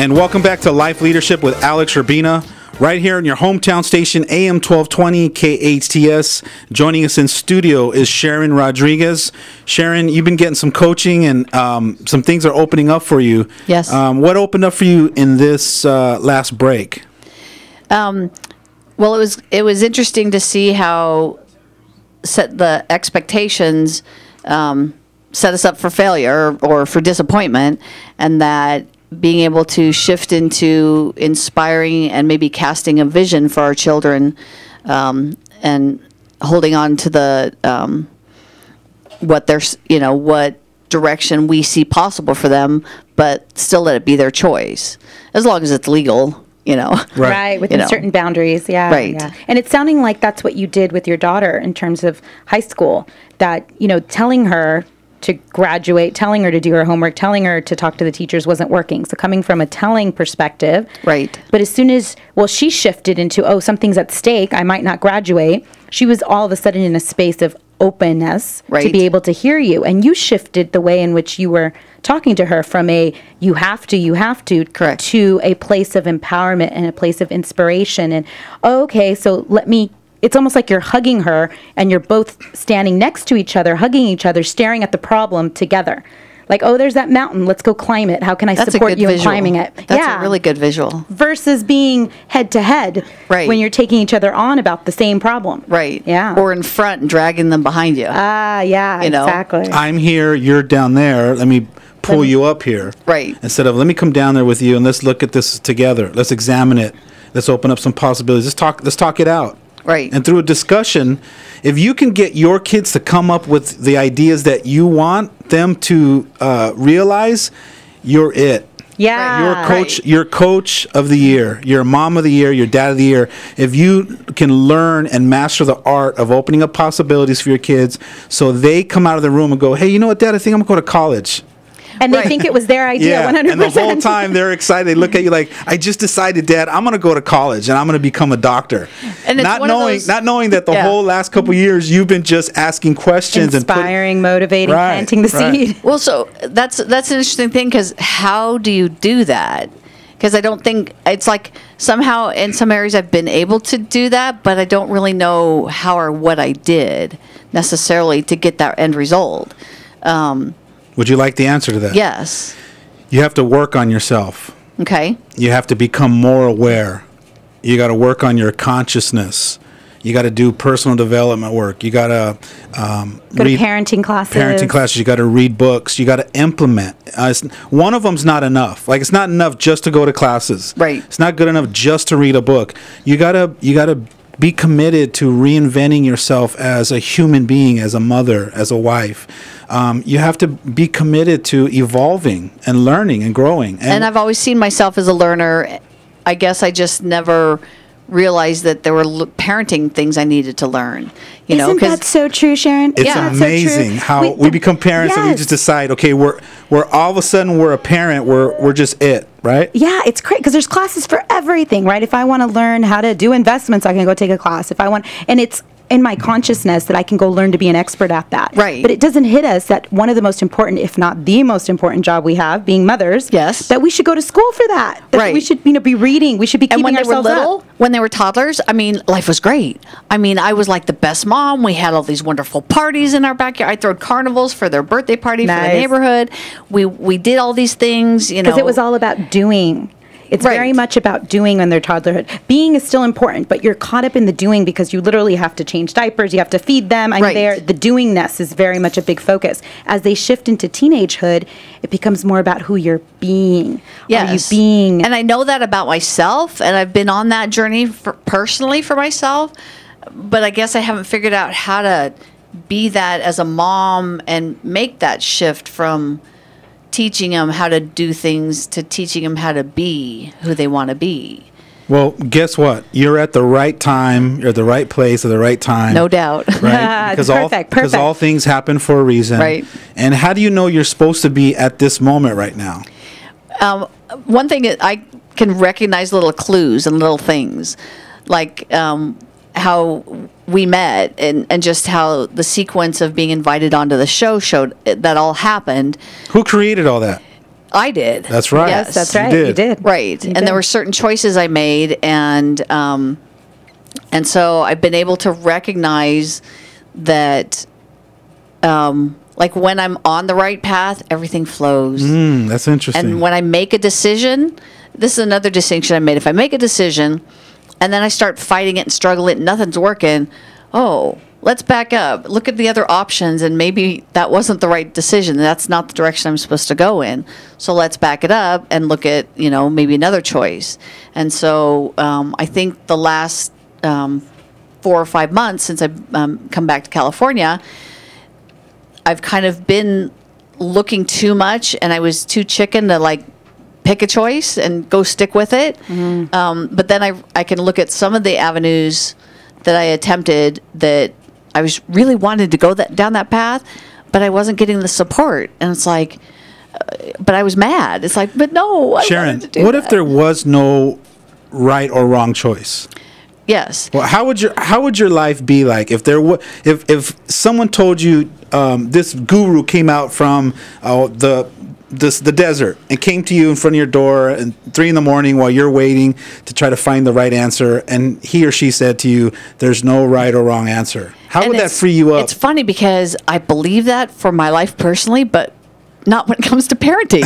And welcome back to Life Leadership with Alex Urbina, right here in your hometown station, AM 1220 KHTS. Joining us in studio is Sharon Rodriguez. Sharon, you've been getting some coaching and some things are opening up for you. Yes. What opened up for you in this last break? Well, it was interesting to see how set the expectations set us up for failure or for disappointment, and that being able to shift into inspiring and maybe casting a vision for our children, and holding on to the what direction we see possible for them, but still let it be their choice as long as it's legal. Right, within certain boundaries, yeah. Right. Yeah. And it's sounding like that's what you did with your daughter in terms of high school, that, telling her to graduate, telling her to do her homework, telling her to talk to the teachers wasn't working. So coming from a telling perspective. Right. But as soon as, she shifted into, something's at stake, I might not graduate, she was all of a sudden in a space of openness to be able to hear you. And you shifted the way in which you were talking to her from a you have to correct to a place of empowerment and a place of inspiration. And so it's almost like you're hugging her and you're both standing next to each other, hugging each other, staring at the problem together. Like, there's that mountain. Let's go climb it. How can I support you in climbing it? That's a really good visual. Versus being head to head when you're taking each other on about the same problem. Right. Yeah. Or in front and dragging them behind you. Yeah, exactly. I'm here, you're down there. Let me pull you up here. Right. Instead of let me come down there with you and let's look at this together. Let's examine it. Let's open up some possibilities. Let's talk it out. Right. And through a discussion, if you can get your kids to come up with the ideas that you want them to realize, you're it. Yeah. You're coach of the year. You're mom of the year. You're dad of the year. If you can learn and master the art of opening up possibilities for your kids so they come out of the room and go, hey, you know what, Dad, I think I'm going to go to college. And they think it was their idea, 100%. And the whole time they're excited. They look at you like, I just decided, Dad, I'm going to go to college and I'm going to become a doctor. And not knowing that the whole last couple of years you've been just asking questions, inspiring, motivating, planting the seed. Well, so that's an interesting thing, because how do you do that? Because I don't think it's like somehow in some areas I've been able to do that, but I don't really know how or what I did necessarily to get that end result. Would you like the answer to that? Yes. You have to work on yourself. Okay. You have to become more aware. You got to work on your consciousness. You got to do personal development work. You got to read parenting classes. You got to read books. You got to implement. One of them's not enough. Like, it's not enough just to go to classes. Right. It's not good enough just to read a book. You got to be committed to reinventing yourself as a human being, as a mother, as a wife. You have to be committed to evolving and learning and growing. And I've always seen myself as a learner. I guess I just never realized that there were parenting things I needed to learn. Isn't that so true, Sharon? It's amazing how we become parents and we just decide, okay, we're all of a sudden we're a parent. We're just it. Right? Yeah, it's great because there's classes for everything, right? If I want to learn how to do investments, I can go take a class. And it's in my consciousness that I can go learn to be an expert at that. Right. But it doesn't hit us that one of the most important, if not the most important job we have, being mothers, that we should go to school for that. That we should be reading. We should be keeping ourselves up. When they were toddlers, life was great. I was like the best mom. We had all these wonderful parties in our backyard. I threw carnivals for their birthday party for the neighborhood. We did all these things, Because it was all about doing. It's very much about doing in their toddlerhood. Being is still important, but you're caught up in the doing because you literally have to change diapers, you have to feed them. The doingness is very much a big focus. As they shift into teenagehood, it becomes more about who you're being. Yes. Are you being? And I know that about myself, and I've been on that journey personally for myself, but I guess I haven't figured out how to be that as a mom and make that shift from teaching them how to do things to teaching them how to be who they want to be. Well, guess what? You're at the right time. You're at the right place at the right time. No doubt. Right? Because all things happen for a reason. Right. And how do you know you're supposed to be at this moment right now? One thing is I can recognize little clues and little things, like how we met and just how the sequence of being invited onto the show showed that all happened. Who created all that? I did. That's right. Yes, that's right. You did. Right. And there were certain choices I made, and so I've been able to recognize that, like when I'm on the right path, everything flows. That's interesting. And when I make a decision, this is another distinction I made. If I make a decision and then I start fighting it and struggling, nothing's working, let's back up. Look at the other options, and maybe that wasn't the right decision. That's not the direction I'm supposed to go in. So let's back it up and look at, maybe another choice. And so I think the last 4 or 5 months since I've come back to California, I've kind of been looking too much, and I was too chicken to like pick a choice and go stick with it. But then I can look at some of the avenues that I attempted that I was really wanted to go down that path, but I wasn't getting the support. And it's like, but I was mad. It's like, but no, Sharon, what if there was no right or wrong choice? Yes. Well, how would your life be like if there if someone told you this guru came out from the desert and came to you in front of your door at 3 a.m. while you're waiting to try to find the right answer, and he or she said to you, "There's no right or wrong answer." How would that free you up? It's funny because I believe that for my life personally, but not when it comes to parenting.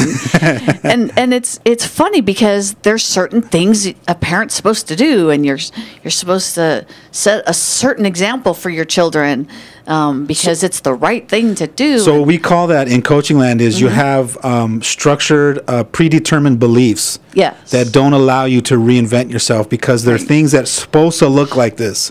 and it's funny because there's certain things a parent's supposed to do, and you're supposed to set a certain example for your children because it's the right thing to do. So we call that in coaching land is you have structured, predetermined beliefs that don't allow you to reinvent yourself because there are things that's supposed to look like this.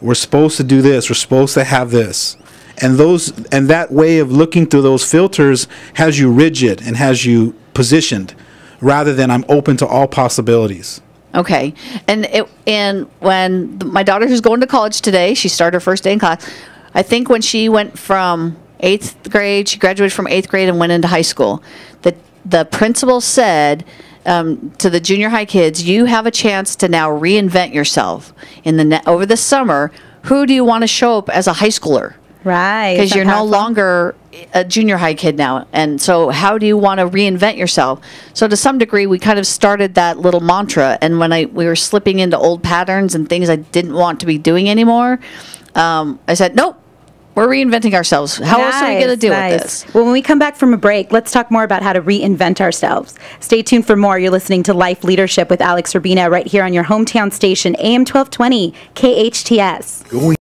We're supposed to do this. We're supposed to have this. And that way of looking through those filters has you rigid and has you positioned rather than I'm open to all possibilities. Okay. And when my daughter who's going to college today, she started her first day in class. I think when she went from 8th grade, she graduated from 8th grade and went into high school. The principal said to the junior high kids, you have a chance to now reinvent yourself over the summer. Who do you want to show up as a high schooler? Right. Because you're no longer a junior high kid now. And so how do you want to reinvent yourself? So to some degree, we kind of started that little mantra. And when we were slipping into old patterns and things I didn't want to be doing anymore, I said, nope, we're reinventing ourselves. How else are we going to deal with this? Well, when we come back from a break, let's talk more about how to reinvent ourselves. Stay tuned for more. You're listening to Life Leadership with Alex Urbina right here on your hometown station, AM 1220, KHTS.